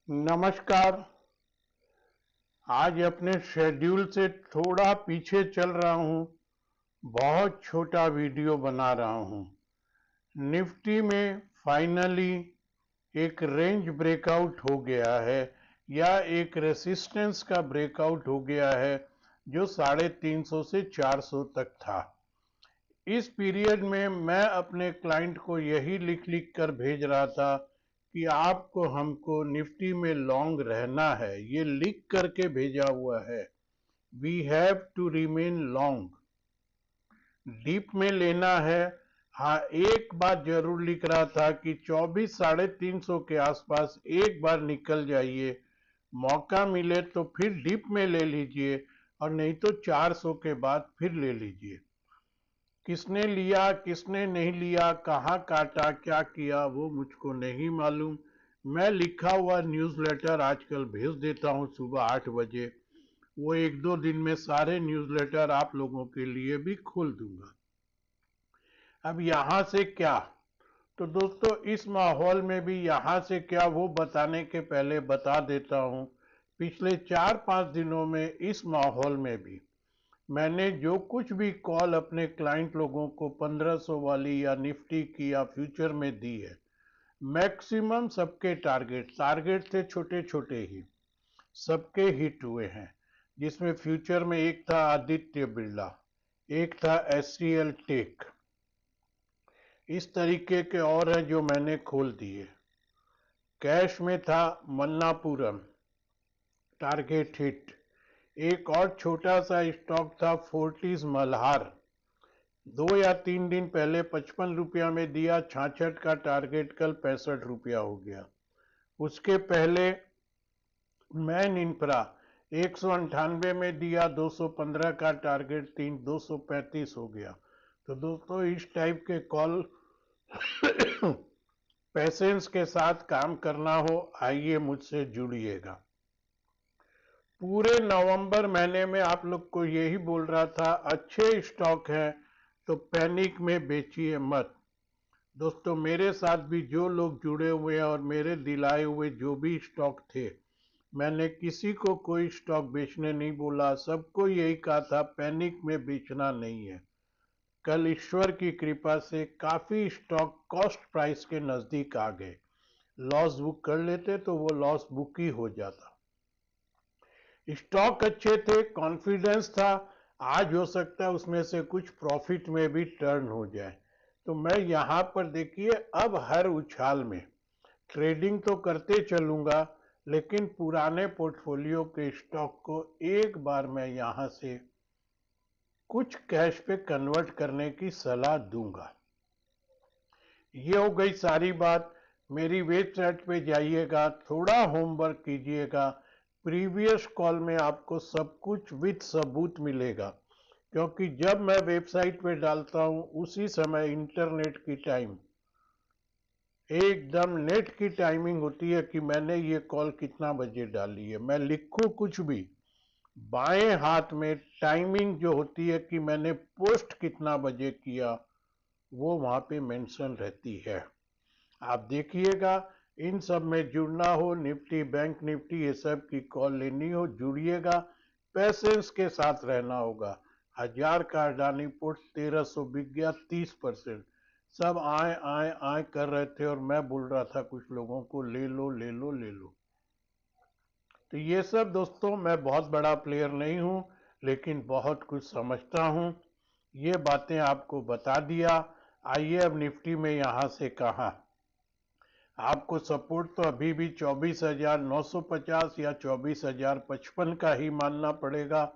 नमस्कार। आज अपने शेड्यूल से थोड़ा पीछे चल रहा हूँ। बहुत छोटा वीडियो बना रहा हूँ। निफ्टी में फाइनली एक रेंज ब्रेकआउट हो गया है या एक रेसिस्टेंस का ब्रेकआउट हो गया है जो 350 से 400 तक था। इस पीरियड में मैं अपने क्लाइंट को यही लिख लिख कर भेज रहा था कि आपको हमको निफ्टी में लॉन्ग रहना है। ये लिख करके भेजा हुआ है, we have to remain long, deep में लेना है। हाँ, एक बात जरूर लिख रहा था कि 24,350 के आसपास एक बार निकल जाइए, मौका मिले तो फिर डीप में ले लीजिए और नहीं तो 400 के बाद फिर ले लीजिए। किसने लिया किसने नहीं लिया, कहाँ काटा क्या किया, वो मुझको नहीं मालूम। मैं लिखा हुआ न्यूज़लेटर आजकल भेज देता हूँ सुबह 8 बजे। वो एक दो दिन में सारे न्यूज़लेटर आप लोगों के लिए भी खोल दूंगा। अब यहाँ से क्या, तो दोस्तों इस माहौल में भी यहाँ से क्या वो बताने के पहले बता देता हूँ। पिछले 4-5 दिनों में इस माहौल में भी मैंने जो कुछ भी कॉल अपने क्लाइंट लोगों को 1500 वाली या निफ्टी की या फ्यूचर में दी है, मैक्सिमम सबके टारगेट थे छोटे छोटे ही, सबके हिट हुए हैं। जिसमें फ्यूचर में एक था आदित्य बिरला, एक था एससीएल टेक, इस तरीके के और हैं जो मैंने खोल दिए। कैश में था मन्नापुरम, टारगेट हिट। एक और छोटा सा स्टॉक था फोर्टिस मल्हार, 2 या 3 दिन पहले 55 रुपया में दिया, 66 का टारगेट, कल 65 रुपया हो गया। उसके पहले मैन इंफ्रा 198 में दिया, 215 का टारगेट, 235 हो गया। तो दोस्तों इस टाइप के कॉल पेशेंस के साथ काम करना हो, आइए मुझसे जुड़िएगा। पूरे नवंबर महीने में आप लोग को यही बोल रहा था, अच्छे स्टॉक हैं तो पैनिक में बेचिए मत। दोस्तों मेरे साथ भी जो लोग जुड़े हुए हैं और मेरे दिलाए हुए जो भी स्टॉक थे, मैंने किसी को कोई स्टॉक बेचने नहीं बोला, सबको यही कहा था पैनिक में बेचना नहीं है। कल ईश्वर की कृपा से काफी स्टॉक कॉस्ट प्राइस के नजदीक आ गए। लॉस बुक कर लेते तो वो लॉस बुक ही हो जाता। स्टॉक अच्छे थे, कॉन्फिडेंस था, आज हो सकता है उसमें से कुछ प्रॉफिट में भी टर्न हो जाए। तो मैं यहां पर देखिए अब हर उछाल में ट्रेडिंग तो करते चलूंगा, लेकिन पुराने पोर्टफोलियो के स्टॉक को एक बार मैं यहां से कुछ कैश पे कन्वर्ट करने की सलाह दूंगा। ये हो गई सारी बात। मेरी वेबसाइट पे जाइएगा, थोड़ा होमवर्क कीजिएगा। प्रीवियस कॉल में आपको सब कुछ विद सबूत मिलेगा, क्योंकि जब मैं वेबसाइट पे डालता हूं उसी समय इंटरनेट की टाइम, एकदम नेट की टाइमिंग होती है कि मैंने ये कॉल कितना बजे डाली है। मैं लिखूं कुछ भी, बाएं हाथ में टाइमिंग जो होती है कि मैंने पोस्ट कितना बजे किया, वो वहां पे मेंशन रहती है। आप देखिएगा, इन सब में जुड़ना हो, निफ्टी बैंक निफ्टी ये सब की कॉल लेनी हो, जुड़िएगा। पैसेंस के साथ रहना होगा। 1000 का अडानी पोर्ट 1300 बिक गया, 30%। सब आए आए आए कर रहे थे और मैं बोल रहा था कुछ लोगों को ले लो ले लो ले लो। तो ये सब दोस्तों, मैं बहुत बड़ा प्लेयर नहीं हूं, लेकिन बहुत कुछ समझता हूं। ये बातें आपको बता दिया। आइए अब निफ्टी में यहां से कहां, आपको सपोर्ट तो अभी भी 24,950 या 24,055 का ही मानना पड़ेगा।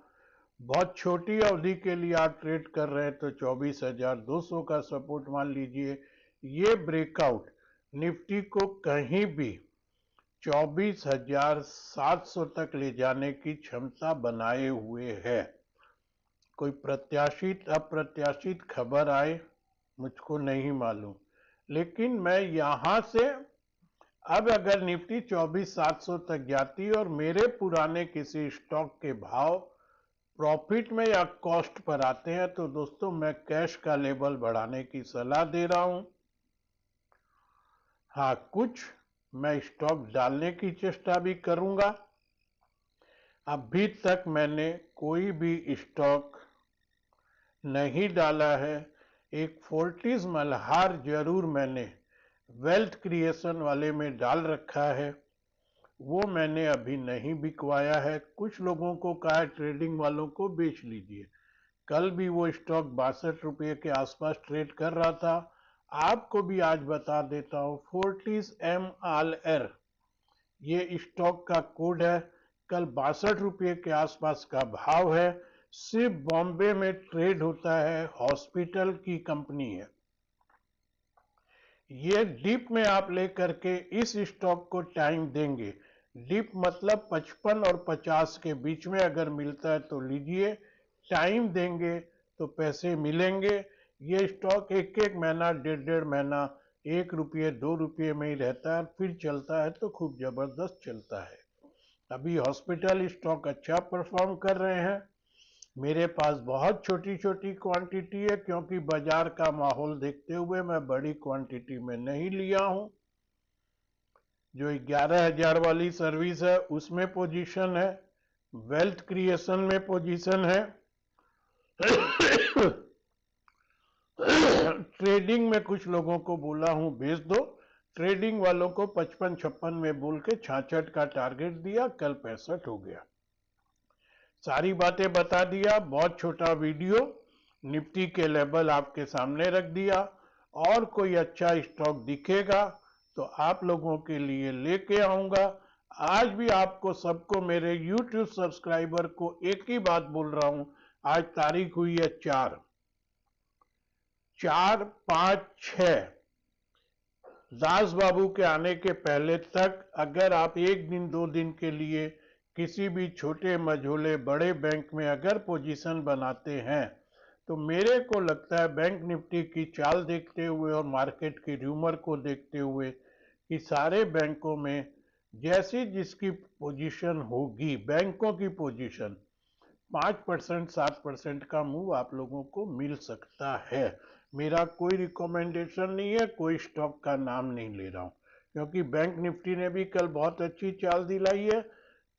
बहुत छोटी अवधि के लिए आप ट्रेड कर रहे हैं तो 24,200 का सपोर्ट मान लीजिए। ये ब्रेकआउट निफ्टी को कहीं भी 24,700 तक ले जाने की क्षमता बनाए हुए है। कोई प्रत्याशित अप्रत्याशित खबर आए मुझको नहीं मालूम, लेकिन मैं यहां से अब अगर निफ्टी 24,700 तक जाती और मेरे पुराने किसी स्टॉक के भाव प्रॉफिट में या कॉस्ट पर आते हैं, तो दोस्तों मैं कैश का लेवल बढ़ाने की सलाह दे रहा हूं। हाँ, कुछ मैं स्टॉक डालने की चेष्टा भी करूंगा। अभी तक मैंने कोई भी स्टॉक नहीं डाला है। एक फोर्टिस मल्हार जरूर मैंने वेल्थ क्रिएशन वाले में डाल रखा है, वो मैंने अभी नहीं बिकवाया है। कुछ लोगों को कहा है ट्रेडिंग वालों को बेच लीजिए। कल भी वो स्टॉक 62 रुपये के आसपास ट्रेड कर रहा था। आपको भी आज बता देता हूँ, फोर्टिस MRL ये स्टॉक का कोड है। कल 62 रुपये के आसपास का भाव है। सिर्फ बॉम्बे में ट्रेड होता है, हॉस्पिटल की कंपनी है। ये डिप में आप लेकर के इस स्टॉक को टाइम देंगे। डिप मतलब 55 और 50 के बीच में अगर मिलता है तो लीजिए, टाइम देंगे तो पैसे मिलेंगे। ये स्टॉक एक एक महीना, डेढ़ महीना 1 रुपये 2 रुपये में ही रहता है, फिर चलता है तो खूब जबरदस्त चलता है। अभी हॉस्पिटल स्टॉक अच्छा परफॉर्म कर रहे हैं। मेरे पास बहुत छोटी छोटी क्वांटिटी है, क्योंकि बाजार का माहौल देखते हुए मैं बड़ी क्वांटिटी में नहीं लिया हूं। जो 11,000 वाली सर्विस है उसमें पोजीशन है, वेल्थ क्रिएशन में पोजीशन है। ट्रेडिंग में कुछ लोगों को बोला हूं बेच दो। ट्रेडिंग वालों को 55-56 में बोल के 66 का टारगेट दिया, कल 65 हो गया। सारी बातें बता दिया। बहुत छोटा वीडियो, निफ्टी के लेवल आपके सामने रख दिया। और कोई अच्छा स्टॉक दिखेगा तो आप लोगों के लिए लेके आऊंगा। आज भी आपको सबको, मेरे YouTube सब्सक्राइबर को एक ही बात बोल रहा हूं। आज तारीख हुई है 4, 5, 6। दास बाबू के आने के पहले तक अगर आप 1 दिन 2 दिन के लिए किसी भी छोटे मझोले बड़े बैंक में अगर पोजीशन बनाते हैं, तो मेरे को लगता है बैंक निफ्टी की चाल देखते हुए और मार्केट की र्यूमर को देखते हुए कि सारे बैंकों में जैसी जिसकी पोजीशन होगी, बैंकों की पोजीशन 5% 7% का मूव आप लोगों को मिल सकता है। मेरा कोई रिकमेंडेशन नहीं है, कोई स्टॉक का नाम नहीं ले रहा हूं, क्योंकि बैंक निफ्टी ने भी कल बहुत अच्छी चाल दिलाई है।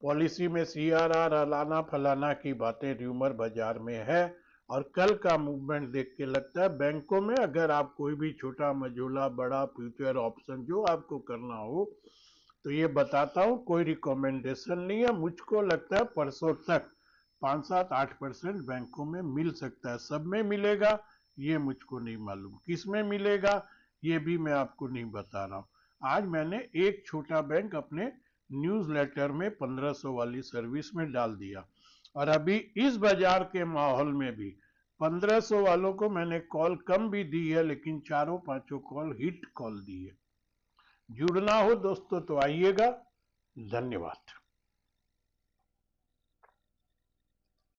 पॉलिसी में CRR अलाना फलाना की बातें र्यूमर बाजार में है, और कल का मूवमेंट देख के लगता है बैंकों में अगर आप कोई भी छोटा मझोला बड़ा फ्यूचर ऑप्शन जो आपको करना हो तो ये बताता हूं, कोई रिकमेंडेशन नहीं है। मुझको लगता है परसों तक 5-7-8% बैंकों में मिल सकता है। सब में मिलेगा ये मुझको नहीं मालूम, किस में मिलेगा ये भी मैं आपको नहीं बता रहा हूं। आज मैंने एक छोटा बैंक अपने न्यूज़लेटर में 1500 वाली सर्विस में डाल दिया, और अभी इस बाजार के माहौल में भी 1500 वालों को मैंने कॉल कम भी दी है, लेकिन 4-5 कॉल हिट कॉल दी है। जुड़ना हो दोस्तों तो आइएगा। धन्यवाद।